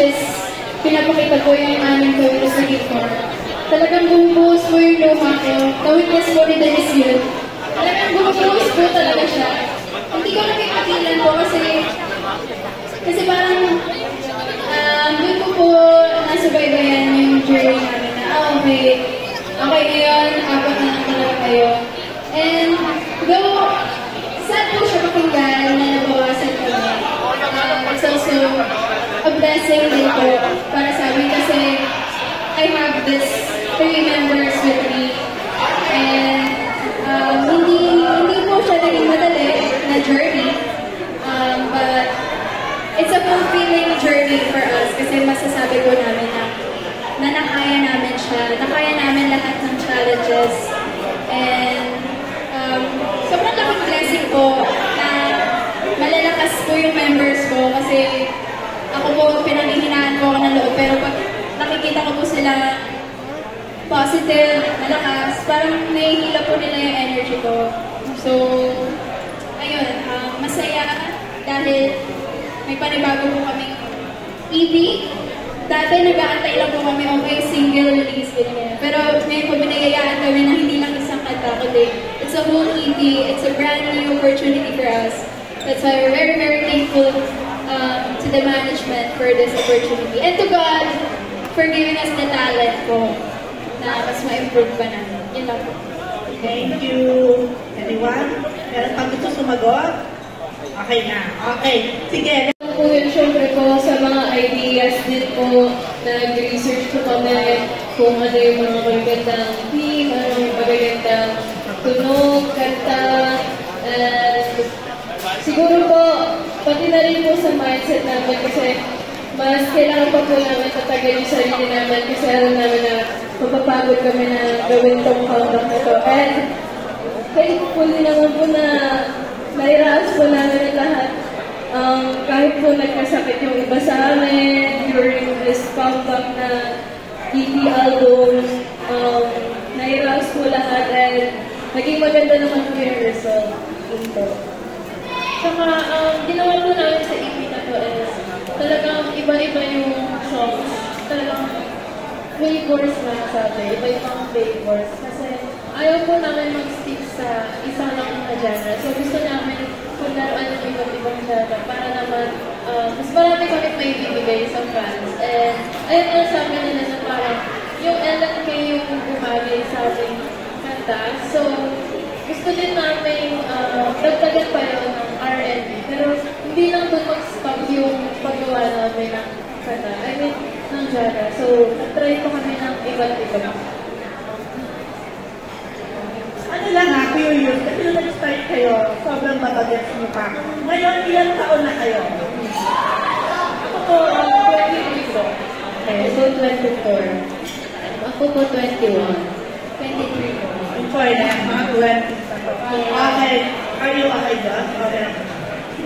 is pinapakita ko yung aming gawin sa uniform. Talagang bumubuhos po yung luha ko. Na-witness po ni Dennis yun. Talagang bumubuhos po talaga siya. Hindi ko nakipakilan po kasi parang doon ko po nasubaybayan yung journey namin na okay ngayon, apat na lang talaga kayo. And though sad po siya pakinggan na nabawasan kami, it's also a blessing din po para sa amin kasi I have this 3 members with me. And hindi po siya naging madali na journey. But it's a fulfilling journey for us kasi masasabi ko namin na nakaya namin siya, nakaya namin lahat ng challenges. And sobrang laking blessing po na malalakas po yung members ko kasi ako po, pinanghihinaan po ako ng loob. Pero pag nakikita ko po sila positive, malakas, parang nahihila po nila yung energy ko. So, ayun, masaya dahil may panibago po kaming EP. Dati nag-aantay lang po kami, okay, single release, ganyan. Pero ngayon po binayayaan kami na hindi lang isang kanta, kundi it's a whole EP, it's a brand new opportunity for us. That's why we're very, very thankful to the management for this opportunity. And to God for giving us the talent po na mas ma-improve pa namin. Yun lang po. Thank you. Anyone? Meron pang gusto sumagot? Okay na. Okay. Sige. Po yun, syempre po, sa mga ideas din po, nag-research po kami kung ano yung mga magagandang theme, ano yung magagandang tunog, kanta, and siguro po, pati na rin po sa mindset namin kasi mas kailangan pa po namin tatagal yung sarili namin kasi alam namin na mapapagod kami na gawin tong comeback na to. And thankful din naman po na nairaas po namin lahat. Kahit po nagkasakit yung iba sa amin during this comeback na EP album, nairaas po lahat and naging maganda naman po yung result dito. Saka, ginawa po namin sa EP na to is talagang iba-iba yung songs. Talagang flavors na sabi, iba-ibang flavors. Kasi ayaw po namin mag-stick sa isang lang na genre. So gusto namin paglaruan ng iba't-ibang genre para naman mas marami kami may bibigay sa fans. And ayun nga sabi nila na parang yung LNK yung gumagay sa ating kanta. So gusto din namin dagdagan pa yun ng R&B. Pero hindi lang doon mag-stop yung paggawa namin ng kanta. I mean, ng genre. So try po kami ng iba't-iba. Ano lang ha, curious, kasi nung nag-start kayo, sobrang babagets mo pa. Ngayon, ilang taon na kayo? Ako po, 23 po. Okay, so 24. Ako po, 21. 23 po. Enjoy na, mga 20. Okay, are you okay dyan? Okay.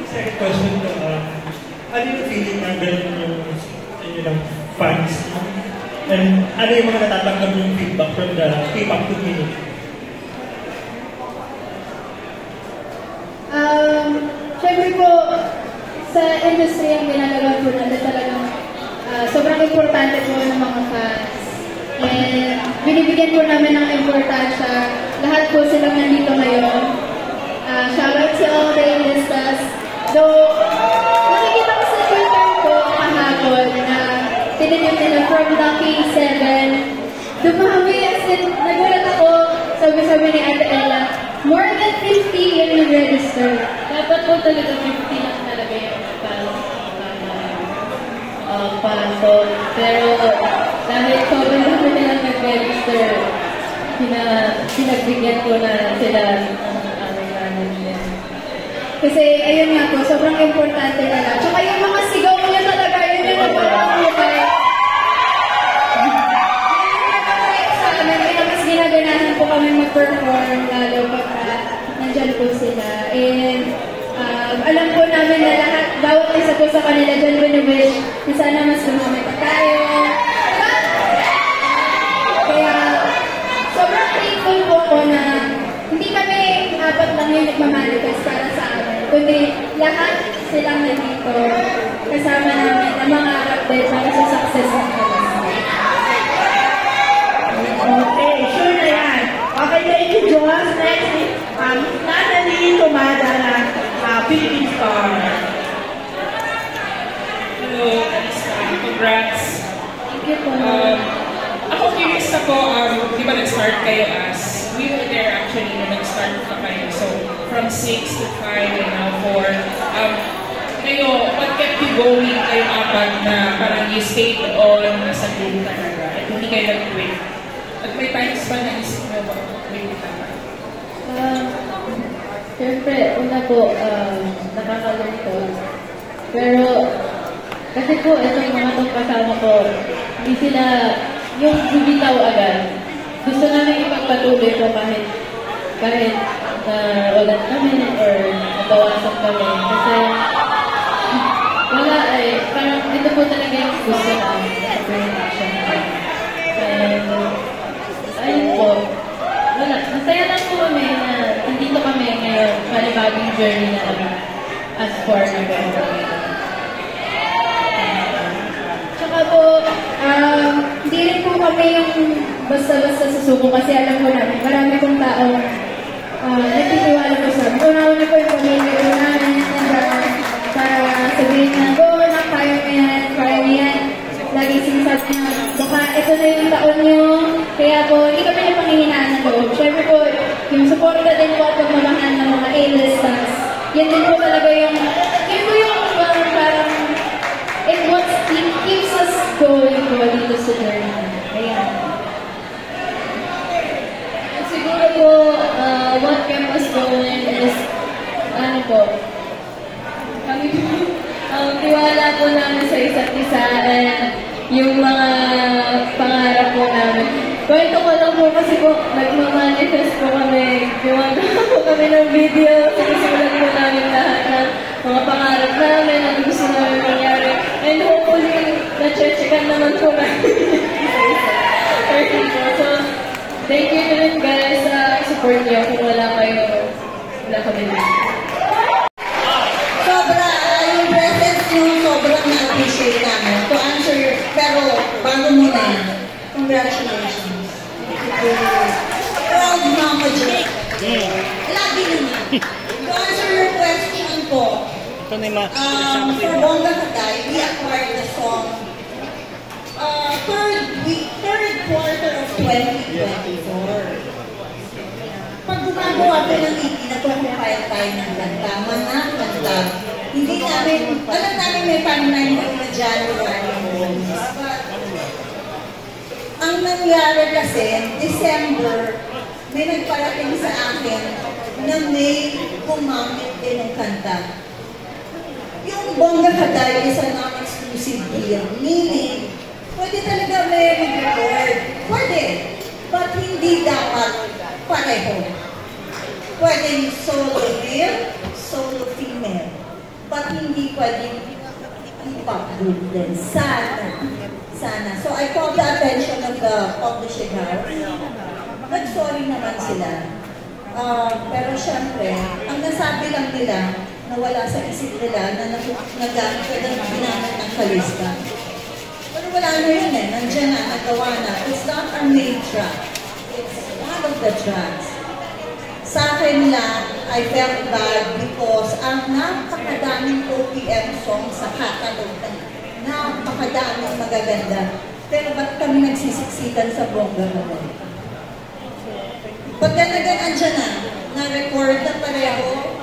Second question ko, ano yung feeling na ganun yung inyong fans? And ano yung mga natatanggap yung feedback from the K-pop community? Siyempre po, sa industry ang ginagawa po natin talagang sobrang importante po ng mga fans. And binibigyan po namin ng importansya. Lahat po sila nandito ngayon. Shoutout sa all the enlistas. Though, nakikita ko sa Twitter po kahapon na tinignan nila from Lucky 7. Dumami as in, nagulat ako, sabi ni Ate Ella, more than 50 yung register. Dapat po talaga 50 lang talaga yung pasok. Pero dahil sobrang dami nilang nag-register, pinagbigyan ko na sila ng aming management. Kasi ayun nga po, sobrang importante nila. Tsaka yung mga sigaw nyo talaga, yun yung nagpapakukay. Sa amin, kaya mas ginaganahan po kami mag-perform, lalo pagka nandyan po sila. And alam po namin na lahat, bawat isa po sa kanila dyan wish na sana mas lumamay pa tayo. Kaya sobrang thankful po ko na hindi kami apat lang yung nagmamanifest para sa amin, kundi lahat silang nandito kasama namin na mangarap din para sa success ng kanila. Okay, sure na yan. Okay, thank you, Joss. Next is Natalie Tumada ng Philippine Star. Hello, congrats. Thank you po. Ako curious ako, di ba nag-start kayo as, we were there actually when nag-start pa kayo. So, from 6 to 5 and now 4. Kayo, what kept you going kayo apat na parang you stayed on sa group talaga at hindi kayo nag-quit? At may times ba naisip mo ba quit talaga? Siyempre, una po, nakakalungkot. Pero, kasi po, itong mga itong kasama ko, hindi sila yung bumitaw agad. Gusto namin ipagpatuloy ko kahit na walat kami or nabawasan kami. Kasi, wala parang ito po talaga yung gusto namin sa presentation namin. And, ayun po, wala. Masaya lang po kami na nandito kami ngayon, panibagong journey na kami as for nag-overweight. Tsaka po, hindi rin po kami yung basta-basta susuko kasi alam ko namin, marami pong tao nagtitiwala po sa amin. Una-una po yung pamilya ko namin para sabihin na, go na, kaya mo yan. Lagi sinasabi niya, baka ito na yung taon nyo. Kaya po, hindi kami na panghihinaan ng loob. Siyempre po, yung suporta din po at pagmamahal ng mga A-listers. Yan din po talaga yung, parang, it keeps us going po dito sa journey. Ayan. And siguro po, what kept us going is, kami po, tiwala po namin sa isa't isa and yung mga pangarap po namin. Kwento ko lang po kasi po, nagmamanifest po kami, gumagawa po kami ng video, sinusulat po namin lahat ng mga pangarap namin, ang gusto namin mangyari. And hopefully, na-checkan naman po namin. So, thank you rin guys sa support niyo. Kung wala kayo, wala kami din. Sobrang na-appreciate namin to answer pero bago muna yan, congratulations. Proud Mama Jo. Lagi naman. To answer your question po, for Bongga Katay, we acquired the song third quarter of 2024. Pag gumagawa ko ng EP, nagkukumpile tayo ng kanta, mga kanta. Hindi namin, alam namin may timeline na January. Ang nangyari kasi, December, may nagparating sa akin na may gumamit din ng kanta. Yung Bongga Katay is a non-exclusive deal, meaning, pwede talaga may mag-record. Pwede, but hindi dapat pareho. Pwede solo male, solo female. But hindi pwedeng hip-hop group din. Sana. So I called the attention of the publishing house. Nag-sorry naman sila. Pero syempre, ang nasabi lang nila na wala sa isip nila na nagamit ka ng ginamit ng kalista. Pero wala na yun nandiyan na, nagawa na. It's not our main track. It's one of the tracks. Sa akin lang, I felt bad because ang napakadaming OPM songs sa catalog na napakadaming magaganda. Pero ba't kami nagsisiksikan sa Bongga Katay? But then again, andyan na-record na pareho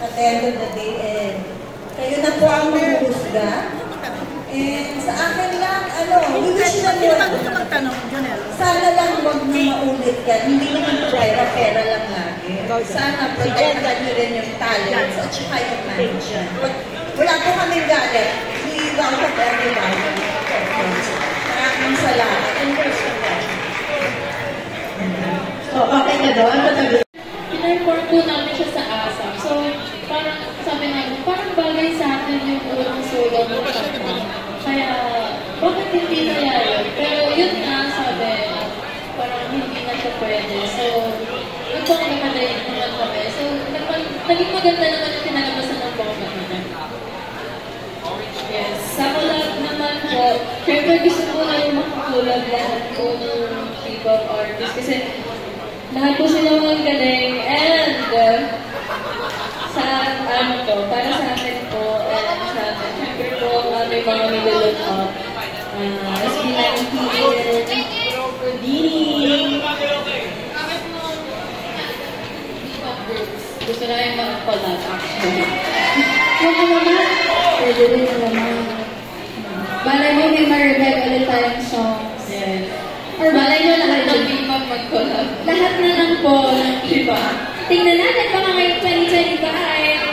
at the end of the day, kayo na po ang mahusga. And sa akin lang, we wish na sana lang wag na maulit yan. Hindi naman pera lang lagi. Sana protectan nyo rin yung talents at saka yung management. Wala po kaming galit. We welcome everybody. Maraming salamat. And first of all. So, okay na doon? Pinareport po namin siya sa ASAP. So, parang sabi namin, parang bagay sa akin yung unang solo ng kanta. Kaya, bakit hindi na yun? Pero yun nga, sabi, parang hindi na siya pwede. So, nagpapagkakalayin naman kami. So, naging maganda naman yung kinalabasan ng Bongga. collab lahat po ng K-pop artists kasi lahat po sila mga galing and sa para sa akin po and sa atin, syempre po may mga nilulog up SB19, Dini, gusto na yung mga collab actually. Yung naman, pwede rin naman. Balay mo may ma-revive ulit tayong songs. Yes. Or balay mo lahat Ng ng K-pop mag-collab. lahat na lang po. Diba? Tingnan natin baka ngayong 2025,